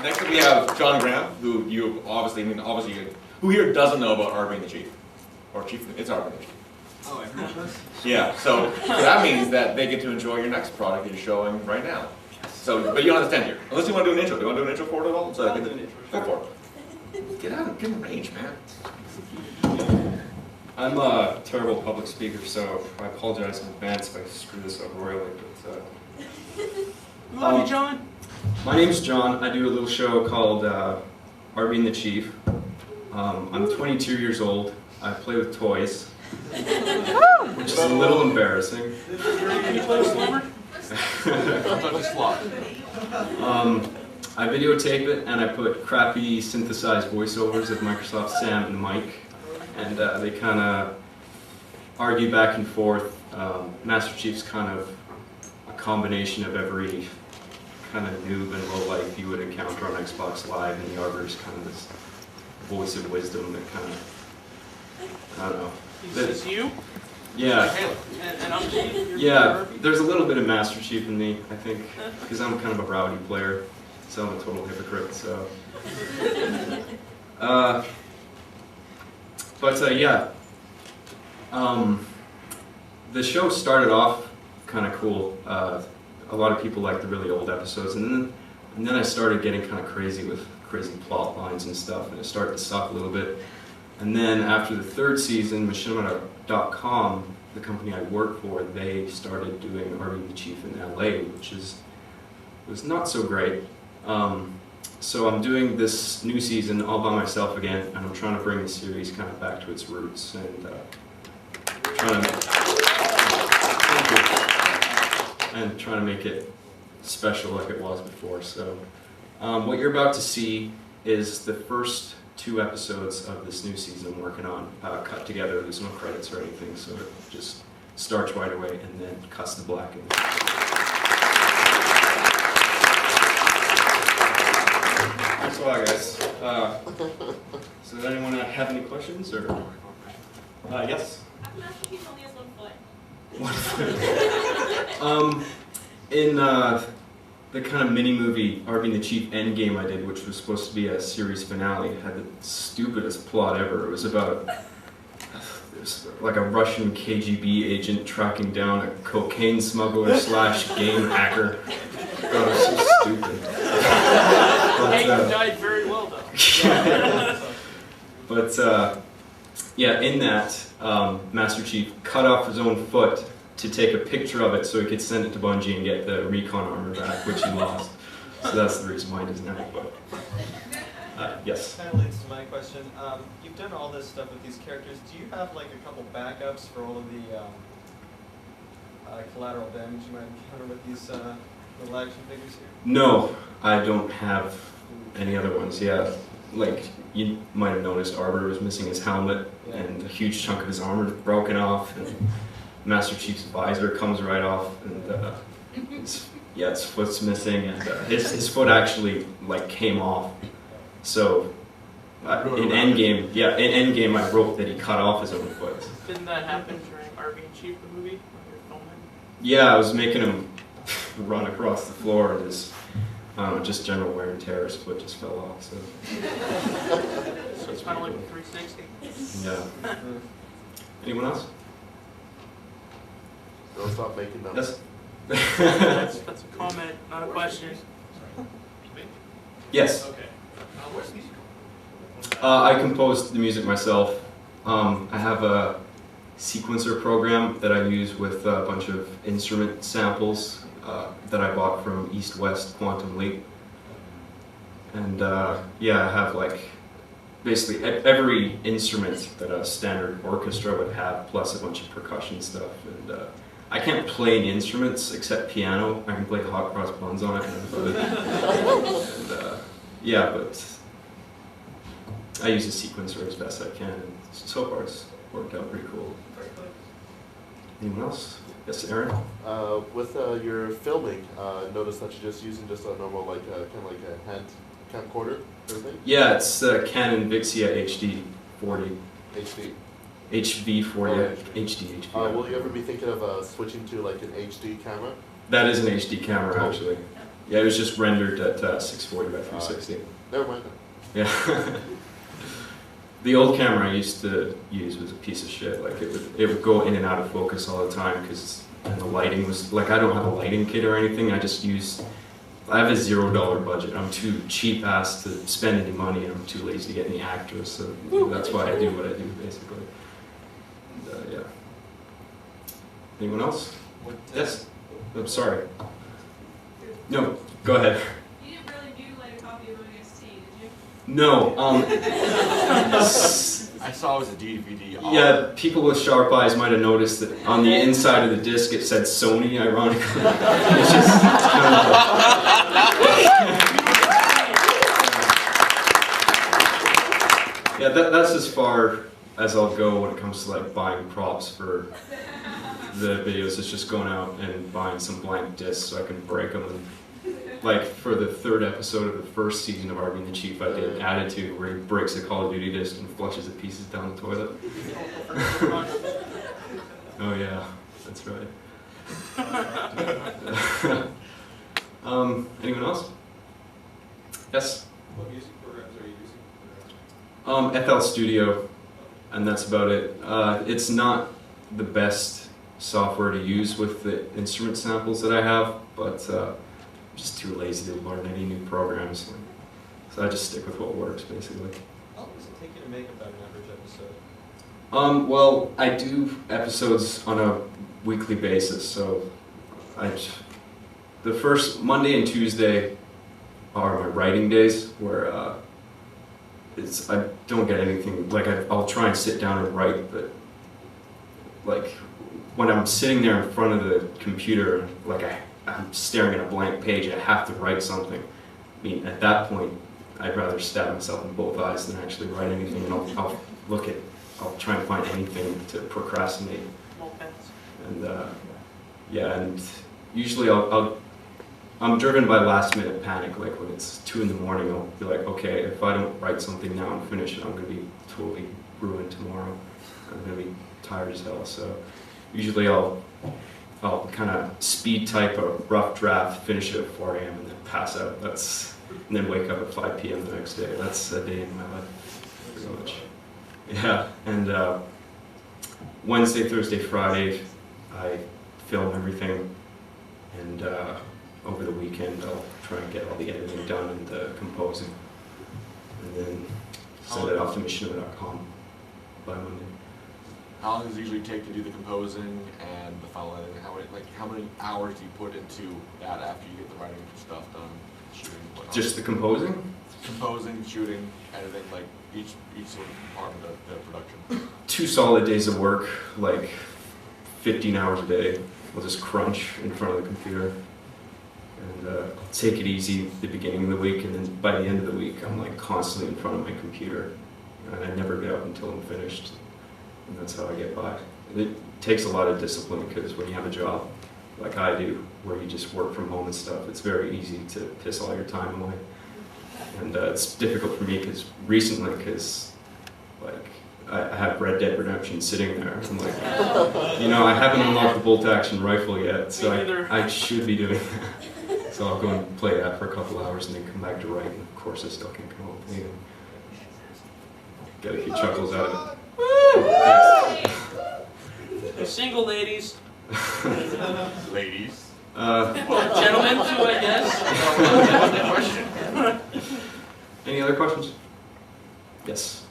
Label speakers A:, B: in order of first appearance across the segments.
A: Next up we have Jon Graham, who you obviously, who here doesn't know about Arby the Chief? Or Chief, it's Arby the Chief.
B: Oh, everyone does?
A: Yeah, so that means that they get to enjoy your next product that you're showing right now. So, but you don't have to stand here. Unless you want to do an intro. Do you want to do an intro for it at all? So
B: I'll do an intro.
A: Go for it. Get out, get in range, man.
C: I'm a terrible public speaker, so I apologize in advance if I screw this up royally. But
B: Love you, John.
C: my name's John. I do a little show called Arby and the Chief. I'm 22 years old. I play with toys, which is a little embarrassing.
B: You play with Slimmer?
C: I videotape it and I put crappy synthesized voiceovers of Microsoft Sam and Mike, and they kind of argue back and forth. Master Chief's kind of a combination of every kind of noob and low-life you would encounter on Xbox Live, and the Arbor's kind of this voice of wisdom that kind of, I don't know.
B: Is this you?
C: Yeah.
B: And I'm Chief?
C: Yeah, there's a little bit of Master Chief in me, I think, because I'm kind of a rowdy player, so I'm a total hypocrite, so. Yeah. The show started off kind of cool. A lot of people like the really old episodes, and then I started getting kind of crazy with crazy plot lines and stuff, and it started to suck a little bit. And then after the third season, Machinima.com, the company I work for, they started doing RvBCanWest the Chief in LA, which was not so great. So I'm doing this new season all by myself again, and I'm trying to bring the series kind of back to its roots and trying to make it special like it was before. So what you're about to see is the first 2 episodes of this new season I'm working on, cut together. There's no credits or anything, so it just starts right away and then cuts to black. Thanks a lot, guys. So does anyone have any questions? Or yes?
D: How come Master Chief only has 1 foot?
C: 1 foot. In the kind of mini-movie Arby and the Chief Endgame I did, which was supposed to be a series finale, it had the stupidest plot ever. It was about like a Russian KGB agent tracking down a cocaine smuggler / game hacker. God, it was so stupid.
B: Hey, you died very well, though.
C: But yeah, in that, Master Chief cut off his own foot to take a picture of it so he could send it to Bungie and get the recon armor back, which he lost. So that's the reason why he doesn't have a foot. Yes?
E: Kind of leads to my question. You've done all this stuff with these characters. Do you have like a couple backups for all of the collateral damage you might encounter with these little action figures here?
C: No, I don't have any other ones. Yeah, like you might have noticed, Arby was missing his helmet, and a huge chunk of his armor broken off. And Master Chief's visor comes right off, and his foot's missing, and his foot actually like came off. So in Endgame, I wrote that he cut off his own foot.
B: Didn't that happen during Arby and Chief, the movie, when you were filming?
C: Yeah, I was making him run across the floor, and just general wear and tear. His foot just fell off. So
B: It's kind of like a 360.
C: yeah. Anyone else?
F: Don't stop making them.
C: Yes.
B: That's a comment, not a question.
C: Yes.
G: Okay. Where's these going?
C: I composed the music myself. I have a sequencer program that I use with a bunch of instrument samples that I bought from East West Quantum Leap. And yeah, I have like basically every instrument that a standard orchestra would have, plus a bunch of percussion stuff. And I can't play any instruments except piano. I can play hot cross buns on it. And yeah, but I use a sequencer as best I can, and so far it's worked out pretty cool. Anyone else? Yes, Aaron?
F: With your filming, notice that you're just using just a normal, like, kind of like a hand camcorder, everything?
C: Yeah, it's Canon Vixia HD 40.
F: HD.
C: HV40, HD.
F: Will you ever be thinking of switching to like an HD camera?
C: That is an HD camera, actually. Yeah, it was just rendered at 640 by 360.
F: Never mind.
C: Yeah. The old camera I used to use was a piece of shit. Like it would go in and out of focus all the time because the lighting was like, I don't have a lighting kit or anything. I have a $0 budget. I'm too cheap ass to spend any money, and I'm too lazy to get any actors. So that's why I do what I do basically. And, yeah. Anyone else? Yes. I'm sorry. No. Go ahead.
D: You didn't really do like a copy of ODST, did you?
C: No.
G: I saw it was a DVD.
C: Yeah, people with sharp eyes might have noticed that on the inside of the disc it said Sony, ironically. It's just kind of yeah, that's as far as I'll go when it comes to like buying props for the videos. It's just going out and buying some blank discs so I can break them. And, like for the 3rd episode of the 1st season of Arby and the Chief, I did an attitude where he breaks a Call of Duty disc and flushes the pieces down the toilet. Oh yeah, that's right. Anyone else? Yes?
E: What music programs are you using?
C: FL Studio, and that's about it. It's not the best software to use with the instrument samples that I have, but I'm just too lazy to learn any new programs. So I just stick with what works, basically.
E: How long does it take you to make about an average episode?
C: Well, I do episodes on a weekly basis, so the first Monday and Tuesday are my writing days, where I don't get anything, like I'll try and sit down and write, but like when I'm sitting there in front of the computer, like I'm staring at a blank page, I have to write something. I mean, at that point, I'd rather stab myself in both eyes than actually write anything, and I'll try and find anything to procrastinate. And yeah, and usually I'm driven by last minute panic. Like when it's 2 in the morning, I'll be like, okay, if I don't write something now and finish it, I'm gonna be totally ruined tomorrow. I'm gonna be tired as hell. So usually I'll kind of speed type a rough draft, finish it at 4 a.m. and then pass out. And then wake up at 5 p.m. the next day. That's a day in my life, pretty much. Yeah, and Wednesday, Thursday, Friday, I film everything, and over the weekend I'll try and get all the editing done and the composing, and then send it off to machinima.com by Monday.
G: How long does it usually take to do the composing and the final editing? How many hours do you put into that after you get the writing stuff done, shooting, whatnot?
C: Just the composing?
G: Composing, shooting, editing, like each sort of part of the production.
C: 2 solid days of work, like 15 hours a day. I'll just crunch in front of the computer, and I'll take it easy at the beginning of the week, and then by the end of the week I'm like constantly in front of my computer, and I never get up until I'm finished, and that's how I get by. It takes a lot of discipline, because when you have a job like I do, where you just work from home and stuff, it's very easy to piss all your time away. And it's difficult for me because like I have Red Dead Redemption sitting there. I'm like, I haven't unlocked the bolt action rifle yet, so I should be doing that. So I'll go and play that for a couple hours and then come back to write, and of course I still can't come up with anything. Get a few chuckles out of it.
B: The single ladies.
G: Ladies.
B: Gentlemen too, I guess.
C: Any other questions? Yes.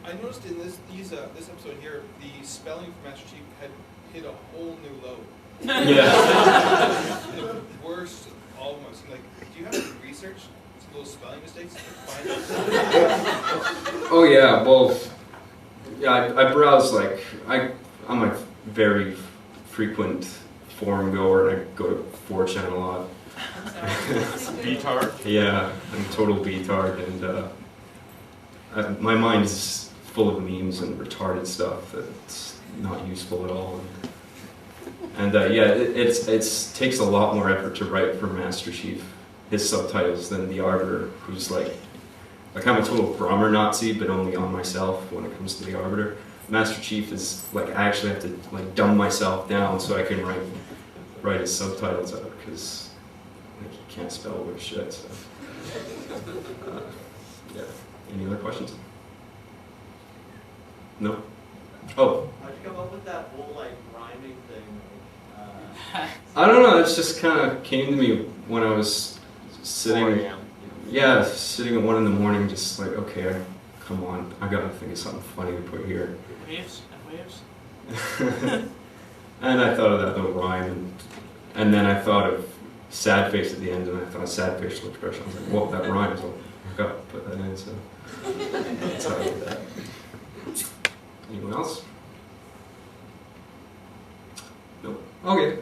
H: I noticed in this episode here, the spelling for Master Chief had hit a whole new low.
C: Yeah.
H: The worst almost. Like, do you have any research to those spelling mistakes to find out?
C: Oh yeah. Well, yeah. I browse, like I'm a very frequent forum goer, and I go to 4chan a lot.
G: B-tard?
C: Yeah, I'm a total B-tard, and my mind is full of memes and retarded stuff that's not useful at all. And yeah, it takes a lot more effort to write for Master Chief, his subtitles, than the Arbiter, who's like I'm a total grammar Nazi, but only on myself when it comes to the Arbiter. Master Chief is like, I actually have to like dumb myself down so I can write his subtitles out, because like he can't spell worth shit. So, yeah. Any other questions? No. Oh.
E: How'd you come up with that whole like rhyming thing?
C: I don't know. It just kind of came to me when I was
G: 4
C: sitting.
G: a.m.
C: Yeah, sitting at 1 in the morning, just like, okay, come on, I gotta think of something funny to put here.
B: Waves and waves.
C: And I thought of that little rhyme, and then I thought of sad face at the end, and I thought of sad facial expression. I was like, well, that rhymes, so I got to put that in, so that's how I did that. Anyone else? Nope. Okay.